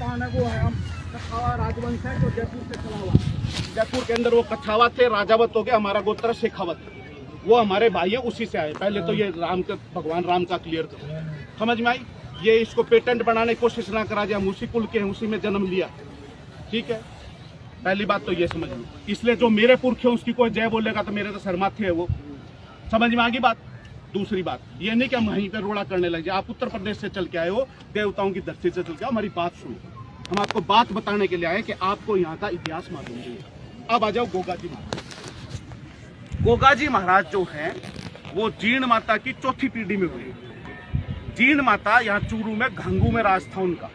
खानदान है वो है, हम कछावा राजवंश है जो जयपुर से चला हुआ। जयपुर के अंदर वो कछावा थे, राजावत हो गया, हमारा गोत्र शेखावत, वो हमारे भाई है, उसी से आए। पहले तो ये राम का, भगवान राम का क्लियर था, समझ में आई। ये इसको पेटेंट बनाने की कोशिश ना करा जाए, हम उसी कुल के हैं, उसी में जन्म लिया, ठीक है। पहली बात तो ये समझ में, इसलिए जो मेरे पुरखे उसकी कोई जय बोलेगा तो मेरे तो सरमाथे है वो, समझ में आ गई बात। दूसरी बात ये नहीं कि हम वहीं पर रोड़ा करने लग जाए। आप उत्तर प्रदेश से चल के आए हो, देवताओं की धरती से चल के, हमारी बात सुनो। हम आपको बात बताने के लिए आए कि आपको यहाँ का इतिहास मालूम नहीं है। अब आ जाओ गोगा जी महाराज। गोगा जी महाराज जो हैं वो जीण माता की चौथी पीढ़ी में हुए। जीण माता यहाँ चूरू में घंगू में राज था उनका,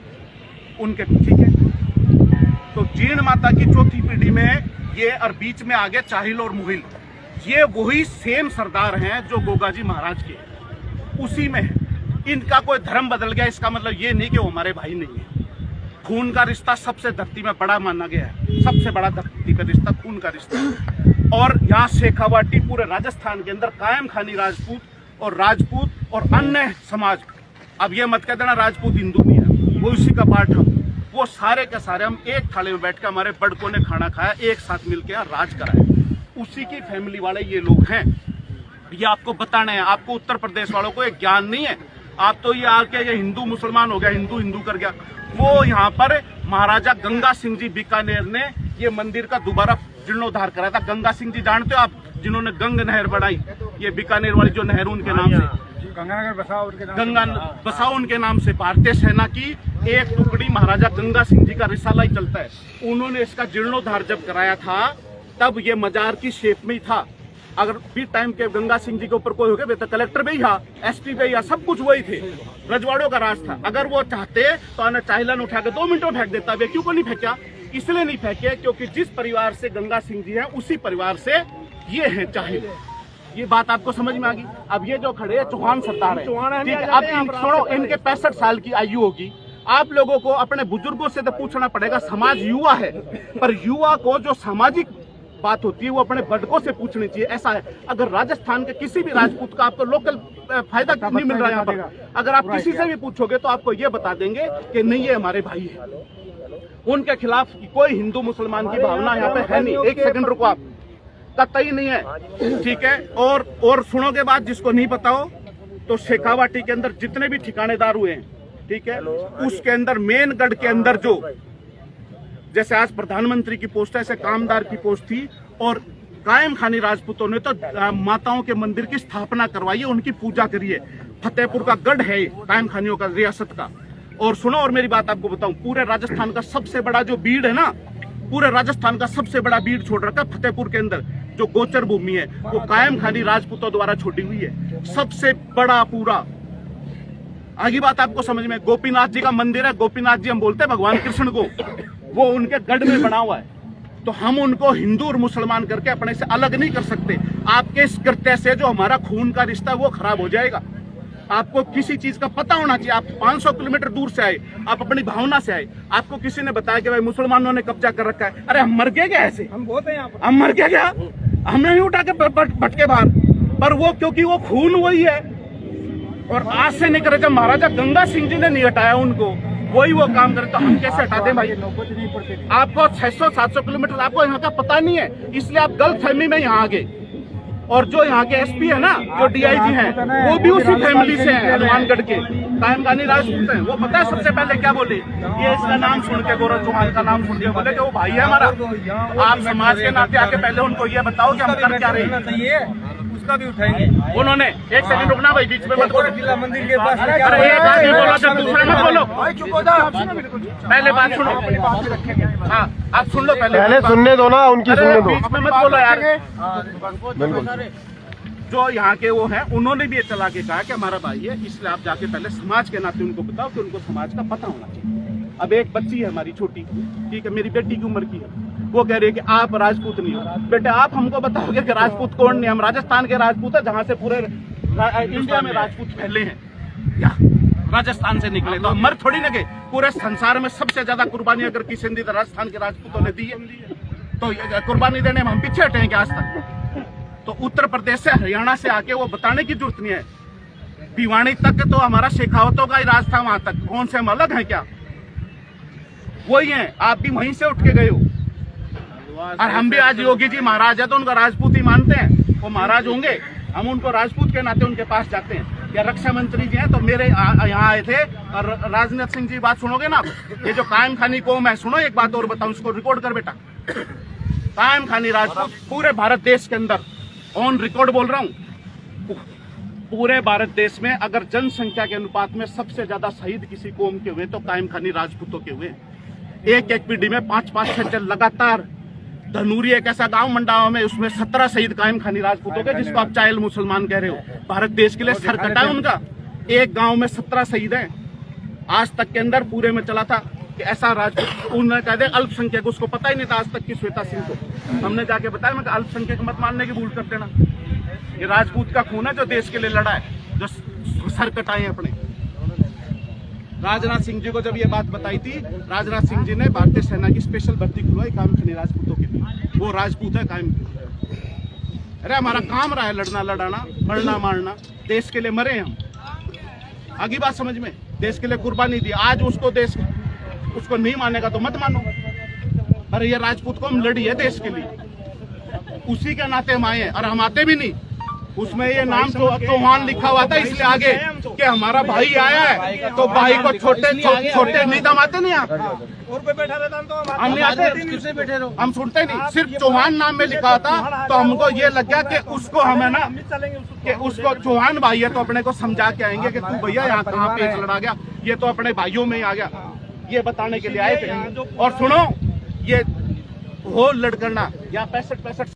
उनके, ठीक है। तो जीण माता की चौथी पीढ़ी में ये, और बीच में आगे चाहिल और मुहिल, ये वही सेम सरदार हैं जो गोगा जी महाराज के, उसी में इनका कोई धर्म बदल गया, इसका मतलब ये नहीं कि वो हमारे भाई नहीं है। खून का रिश्ता सबसे धरती में बड़ा माना गया है, सबसे बड़ा धरती का रिश्ता खून का रिश्ता है। और यहाँ शेखावाटी पूरे राजस्थान के अंदर कायम खानी राजपूत और राजपूत और अन्य समाज, अब ये मत कह देना राजपूत हिंदू भी है, वो उसी का पार्ट हम, वो सारे के सारे हम एक थाली में बैठ के, हमारे बड़कों ने खाना खाया, एक साथ मिलकर राज कराया, उसी की फैमिली वाले ये लोग हैं। ये आपको बताना है, आपको उत्तर प्रदेश वालों को एक ज्ञान नहीं है। आप तो ये आके ये हिंदू मुसलमान हो गया, हिंदू हिंदू कर गया। वो यहाँ पर महाराजा गंगा सिंह जी बीकानेर ने ये मंदिर का दोबारा जीर्णोद्धार कराया था। गंगा सिंह जी जानते हो आप, जिन्होंने गंग नहर बनाई, ये बीकानेर वाली जो नहर उनके नाम से, गंगा बसाओ उनके नाम से। भारतीय सेना की एक टुकड़ी महाराजा गंगा सिंह जी का रिसाला ही चलता है, उन्होंने इसका जीर्णोद्धार जब कराया था तब ये मजार की शेप में ही था। अगर भी टाइम के गंगा सिंह जी के ऊपर कोई हो गया तो कलेक्टर भी था, एसपी भी था, सब कुछ वही थे, रजवाड़ों का राज था। अगर वो चाहते तो चाहिलन उठा के 2 मिनट में फेंक देता, वे क्यों को नहीं फेंका? इसलिए नहीं फेंके क्योंकि जिस परिवार से गंगा सिंह जी हैं उसी परिवार से ये हैं चाहिल। ये बात आपको समझ में आ गई। अब ये जो खड़े चौहान सरदार है, ठीक है, अब सुनो, इनके 65 साल की आयु होगी। आप लोगों को अपने बुजुर्गों से तो पूछना पड़ेगा, समाज युवा है, पर युवा को जो सामाजिक बात होती है वो अपने बड़कों से पूछनी चाहिए। ऐसा है, अगर राजस्थान के किसी भी राजपूत का आपको लोकल फायदा नहीं मिल रहा है यहाँ पर, अगर आप किसी से भी पूछोगे तो आपको ये बता देंगे कि नहीं ये हमारे भाई है। उनके खिलाफ कोई हिंदू मुसलमान की भावना यहाँ पे है नहीं। एक सेकंड रुको, आप कतई नहीं है, ठीक है। और सुनोगे बात, जिसको नहीं पता हो तो शेखावाटी के अंदर जितने भी ठिकानेदार हुए हैं, ठीक है, उसके अंदर मेनगढ़ के अंदर जो, जैसे आज प्रधानमंत्री की पोस्ट है, ऐसे कामदार की पोस्ट थी। और कायम खानी राजपूतों ने तो माताओं के मंदिर की स्थापना करवाई है, उनकी पूजा करी है। फतेहपुर का गढ़ है कायम खानियों का, रियासत का। और सुनो, और मेरी बात आपको बताऊं, पूरे राजस्थान का सबसे बड़ा जो बीड़ है ना, पूरे राजस्थान का सबसे बड़ा बीड़ छोड़ रखा है फतेहपुर के अंदर, जो गोचर भूमि है वो कायम खानी राजपूतों द्वारा छोड़ी हुई है, सबसे बड़ा पूरा। आगे बात आपको समझ में, गोपीनाथ जी का मंदिर है, गोपीनाथ जी हम बोलते हैं भगवान कृष्ण को, वो उनके गढ़ में बना हुआ है। तो हम उनको हिंदू और मुसलमान करके अपने से अलग नहीं कर सकते। आपके इस कृत्य से जो हमारा खून का रिश्ता वो खराब हो जाएगा। आपको किसी चीज का पता होना चाहिए। आप 500 किलोमीटर दूर से आए, आप अपनी भावना से आए, आपको किसी ने बताया कि भाई मुसलमानों ने कब्जा कर रखा है। अरे हम मर गए क्या? ऐसे हम बहुत हैं, हम मर गए क्या? हमने नहीं उठा के भटके बाहर, पर वो क्योंकि वो खून वही है और आज से नहीं करे। जब महाराजा गंगा सिंह जी ने नहीं हटाया उनको, वही वो काम करे तो हम कैसे हटा दें भाई? आपको 600-700 किलोमीटर आपको यहाँ का पता नहीं है, इसलिए आप गलत फहमी में यहाँ आ गए। और जो यहाँ के एसपी है ना, जो डीआईजी हैं, वो भी उसी फैमिली से हैं, हनुमानगढ़ के कायम खानी राजपूत हैं। वो पता है सबसे पहले क्या बोले? ये इसका नाम सुन के, गौरव चौहान का नाम सुन के बोले कि वो भाई है हमारा। आप समाज के नाते आके पहले उनको ये बताओ कि हम कर क्या रहे हैं, उसका भी उठाएंगे। उन्होंने, एक सेकंड रुकना भाई, बीच में मत बोलो। जिला मंदिर के पास अरे एक आदमी बोलो, जब दूसरे मत बोलो, पहले बात सुनो। हाँ आप सुन लो, पहले सुनने दो ना, उनकी सुनने दो, बीच में मत बोलो यार। जो यहाँ के वो हैं, उन्होंने भी ये चला के कहा कि हमारा भाई है, इसलिए आप जाके पहले समाज के नाते उनको बताओ कि उनको समाज का पता होना चाहिए। अब एक बच्ची है हमारी छोटी, ठीक है, मेरी बेटी की उम्र की है, वो कह रही है कि आप राजपूत नहीं हो। बेटे आप हमको बताओगे कि राजपूत कौन नहीं? हम राजस्थान के राजपूत है, जहाँ से पूरे इंडिया में राजपूत फैले हैं, या राजस्थान से निकले। तो हम मर थोड़ी न गए। पूरे संसार में सबसे ज्यादा कुर्बानी अगर किसी ने दी तो राजस्थान के राजपूतों ने दी है। तो कुर्बानी देने में हम पीछे हटे हैं क्या आज तक? तो उत्तर प्रदेश से, हरियाणा से आके वो बताने की जरूरत नहीं है। भिवानी तक तो हमारा शेखावतों का ही राज था, वहां तक कौन से हम अलग हैं क्या? वही हैं, आप भी वहीं से उठ के गए हो। और हम भी आज योगी जी महाराज है तो उनका राजपूत ही मानते हैं, वो महाराज होंगे, हम उनको राजपूत के नाते उनके पास जाते हैं। या रक्षा मंत्री जी हैं तो मेरे यहाँ आए थे, और राजनाथ सिंह जी बात सुनोगे ना, ये जो कायम खानी कौम है, सुनो एक बात और बताऊं, इसको रिकॉर्ड कर बेटा। कायम खानी राजपूत पूरे भारत देश के अंदर ऑन रिकॉर्ड बोल रहा हूं, पूरे भारत देश में अगर जनसंख्या के अनुपात में सबसे ज्यादा शहीद किसी कौम के हुए तो कायम खानी राजपूतों के हुए। एक एक पीढ़ी में 5-5 6 लगातार। धनूरी एक ऐसा गांव मंडावा में, उसमें 17 शहीद कायम खानी राजपूतों के, जिसको आप चाइल्ड मुसलमान कह रहे हो। भारत देश के लिए सर कटा है उनका। एक गांव में 17 शहीद हैं। आज तक के अंदर पूरे में चला था कि ऐसा राजपूत, उन्होंने कह दिया अल्पसंख्यक, उसको पता ही नहीं था आज तक की श्वेता सिंह को। हमने जाके बताया, मैं अल्पसंख्यक मत मानने की भूल कर देना, ये राजपूत का खून है जो देश के लिए लड़ा है, जो सर कटाए अपने। राजनाथ सिंह जी को जब ये बात बताई थी, राजनाथ सिंह जी ने भारतीय सेना की स्पेशल भर्ती खुलवाई कायम खानी राजपूतों के लिए। वो राजपूत है कायम। अरे हमारा काम रहा है लड़ना लड़ाना, मरना मारना, देश के लिए मरे हम। आगे बात समझ में, देश के लिए कुर्बानी दी। आज उसको देश उसको नहीं मानेगा तो मत मानो। अरे ये राजपूत को हम लड़ी है देश के लिए, उसी के नाते हम आए हैं। और हम आते भी नहीं, उसमें ये नाम चौहान लिखा हुआ था इसलिए आगे कि हमारा भाई आया है, तो भाई को छोटे नहीं दमाते नहीं आप, और पे बैठा रहता तो हम नहीं आते, बैठे रहो, हम सुनते नहीं। सिर्फ चौहान नाम में लिखा था तो हमको ये लग गया कि उसको हमें ना, कि उसको चौहान भाई है तो अपने को समझा के आएंगे कि तू भैया यहाँ कहाँ पेच लड़ा गया, ये तो अपने भाइयों में ही आ गया, ये बताने के लिए आए थे। और सुनो, ये हो लड़कना या 65